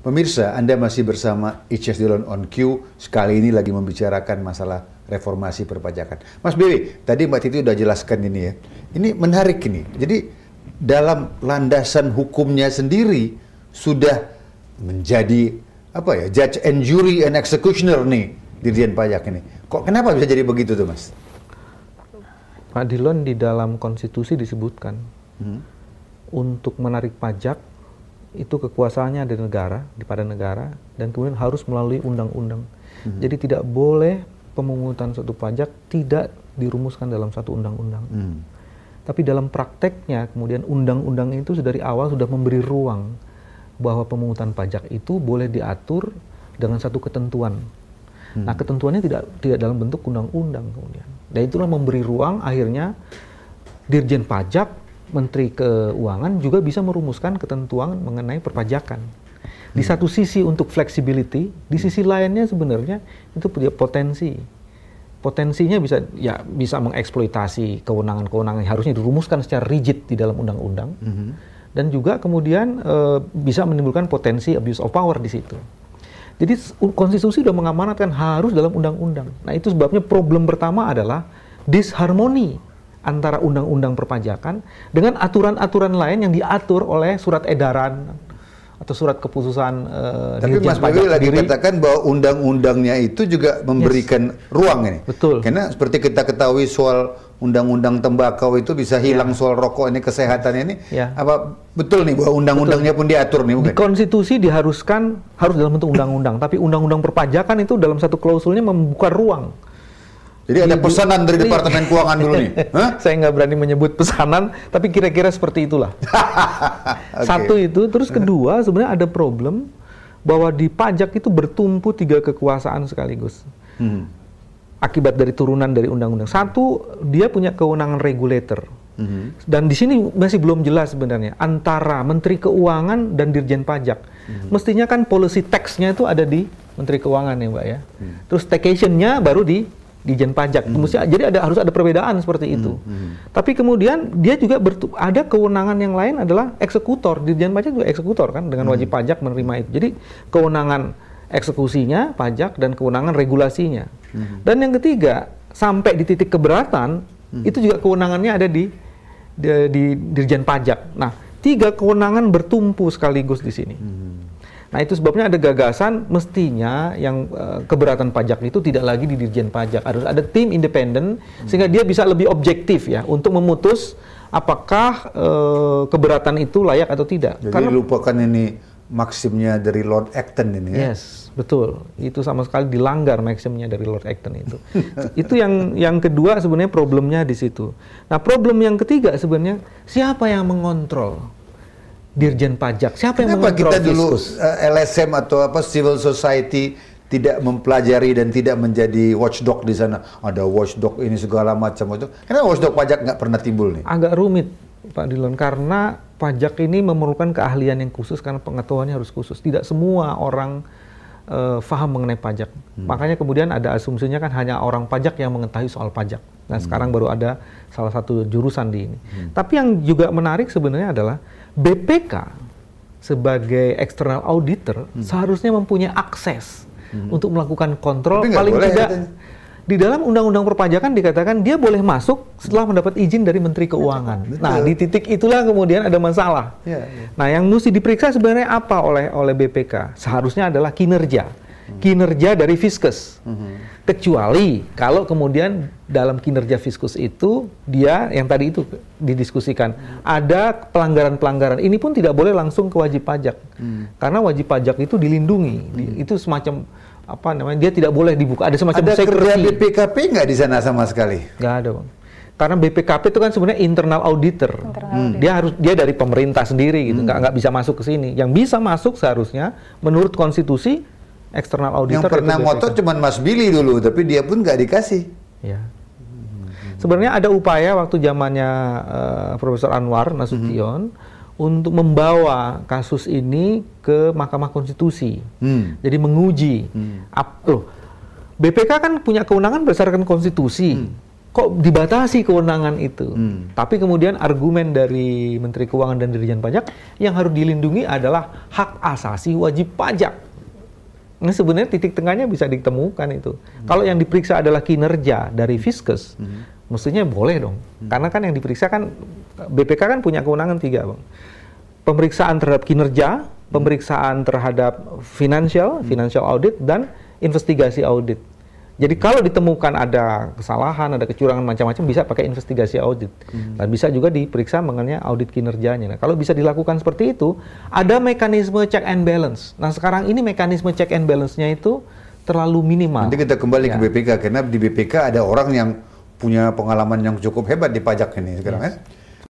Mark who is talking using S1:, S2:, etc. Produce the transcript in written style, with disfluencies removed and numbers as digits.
S1: Pemirsa, Anda masih bersama Ichas Dilon on Q. Sekali ini lagi membicarakan masalah reformasi perpajakan. Mas Bewi, tadi Mbak Titi udah jelaskan ini ya. Ini menarik ini. Jadi dalam landasan hukumnya sendiri sudah menjadi apa ya, judge and jury and executioner nih Dirjen Pajak ini. Kok kenapa bisa jadi begitu tuh Mas?
S2: Pak Dilon, di dalam konstitusi disebutkan untuk menarik pajak itu kekuasaannya ada pada negara, dan kemudian harus melalui undang-undang. Jadi tidak boleh pemungutan suatu pajak tidak dirumuskan dalam satu undang-undang. Tapi dalam prakteknya kemudian undang-undang itu dari awal sudah memberi ruang bahwa pemungutan pajak itu boleh diatur dengan satu ketentuan. Nah, ketentuannya tidak dalam bentuk undang-undang kemudian. Dan itulah memberi ruang akhirnya Dirjen Pajak, Menteri Keuangan juga bisa merumuskan ketentuan mengenai perpajakan. Di satu sisi untuk flexibility, di sisi lainnya sebenarnya itu punya potensi. Potensinya bisa mengeksploitasi kewenangan-kewenangan yang harusnya dirumuskan secara rigid di dalam undang-undang. Dan juga kemudian bisa menimbulkan potensi abuse of power di situ. Jadi konstitusi sudah mengamanatkan harus dalam undang-undang. Nah, itu sebabnya problem pertama adalah disharmoni antara undang-undang perpajakan dengan aturan-aturan lain yang diatur oleh surat edaran atau surat keputusan
S1: Tapi Mas Bewi lagi katakan bahwa undang-undangnya itu juga memberikan ruang ini.
S2: Betul.
S1: Karena seperti kita ketahui soal undang-undang tembakau itu bisa hilang soal rokok ini, kesehatan ini. Apa betul nih bahwa undang-undangnya pun diatur nih? Bukan?
S2: Di konstitusi diharuskan harus dalam bentuk undang-undang, tapi undang-undang perpajakan itu dalam satu klausulnya membuka ruang.
S1: Jadi ada pesanan dari Departemen Keuangan dulu nih?
S2: Saya nggak berani menyebut pesanan, tapi kira-kira seperti itulah. Satu itu, terus kedua sebenarnya ada problem bahwa di pajak itu bertumpu 3 kekuasaan sekaligus. Akibat dari turunan dari undang-undang. Satu, dia punya kewenangan regulator. Dan di sini masih belum jelas sebenarnya antara Menteri Keuangan dan Dirjen Pajak. Mestinya kan policy tax-nya itu ada di Menteri Keuangan ya Mbak ya. Terus taxation-nya baru di Dirjen Pajak. Jadi harus ada perbedaan seperti itu. Tapi kemudian dia juga ada kewenangan yang lain adalah eksekutor. Dirjen Pajak juga eksekutor kan dengan wajib pajak menerima itu. Jadi kewenangan eksekusinya pajak dan kewenangan regulasinya. Dan yang ketiga, sampai di titik keberatan itu juga kewenangannya ada di Dirjen Pajak. Nah, 3 kewenangan bertumpu sekaligus di sini. Nah, itu sebabnya ada gagasan mestinya yang keberatan pajak itu tidak lagi di Dirjen Pajak. Harus ada tim independen sehingga dia bisa lebih objektif ya untuk memutus apakah keberatan itu layak atau tidak.
S1: Jadi karena lupakan ini maksimnya dari Lord Acton ini ya?
S2: Yes, betul. Itu sama sekali dilanggar maksimnya dari Lord Acton itu. Itu yang kedua sebenarnya problemnya di situ. Nah, problem yang ketiga sebenarnya siapa yang mengontrol Dirjen Pajak? Siapa yang mengontrol
S1: kita dulu
S2: Fiskus?
S1: LSM atau civil society tidak mempelajari dan tidak menjadi watchdog di sana? Ada watchdog ini segala macam itu. Kenapa watchdog pajak nggak pernah timbul nih?
S2: Agak rumit, Pak Dilon, karena pajak ini memerlukan keahlian yang khusus karena pengetahuannya harus khusus. Tidak semua orang paham mengenai pajak. Makanya kemudian ada asumsinya kan hanya orang pajak yang mengetahui soal pajak. Nah, sekarang baru ada salah satu jurusan di ini. Tapi yang juga menarik sebenarnya adalah BPK sebagai external auditor seharusnya mempunyai akses untuk melakukan kontrol. Paling tidak di dalam undang-undang perpajakan dikatakan dia boleh masuk setelah mendapat izin dari Menteri Keuangan. Nah, di titik itulah kemudian ada masalah. Nah, yang mesti diperiksa sebenarnya apa oleh BPK? Seharusnya adalah kinerja dari Fiskus. Kecuali kalau kemudian dalam kinerja Fiskus itu dia yang tadi itu didiskusikan ada pelanggaran-pelanggaran. Ini pun tidak boleh langsung ke wajib pajak. Karena wajib pajak itu dilindungi. Itu semacam apa namanya? Dia tidak boleh dibuka. Ada semacam
S1: ada kerja BPKP nggak di sana sama sekali?
S2: Nggak ada, Bang. Karena BPKP itu kan sebenarnya internal auditor. Dia dari pemerintah sendiri gitu. Nggak bisa masuk ke sini. Yang bisa masuk seharusnya menurut konstitusi eksternal auditor.
S1: Yang pernah ngotot cuma Mas Billy dulu, tapi dia pun nggak dikasih.
S2: Ya. Sebenarnya ada upaya waktu zamannya Profesor Anwar Nasution untuk membawa kasus ini ke Mahkamah Konstitusi. Jadi menguji. BPK kan punya kewenangan berdasarkan konstitusi. kok dibatasi kewenangan itu. Tapi kemudian argumen dari Menteri Keuangan dan Dirjen Pajak yang harus dilindungi adalah hak asasi wajib pajak. Nah, sebenarnya titik tengahnya bisa ditemukan itu. Kalau yang diperiksa adalah kinerja dari Fiskus, mestinya boleh dong. Karena kan yang diperiksa kan, BPK kan punya kewenangan 3, Bang. Pemeriksaan terhadap kinerja, pemeriksaan terhadap financial audit, dan investigasi audit. Jadi kalau ditemukan ada kesalahan, ada kecurangan macam-macam, bisa pakai investigasi audit. Dan bisa juga diperiksa mengenai audit kinerjanya. Nah, kalau bisa dilakukan seperti itu, ada mekanisme check and balance. Nah, sekarang ini mekanisme check and balance-nya itu terlalu minimal.
S1: Nanti kita kembali ke BPK, karena di BPK ada orang yang punya pengalaman yang cukup hebat di pajak ini sekarang,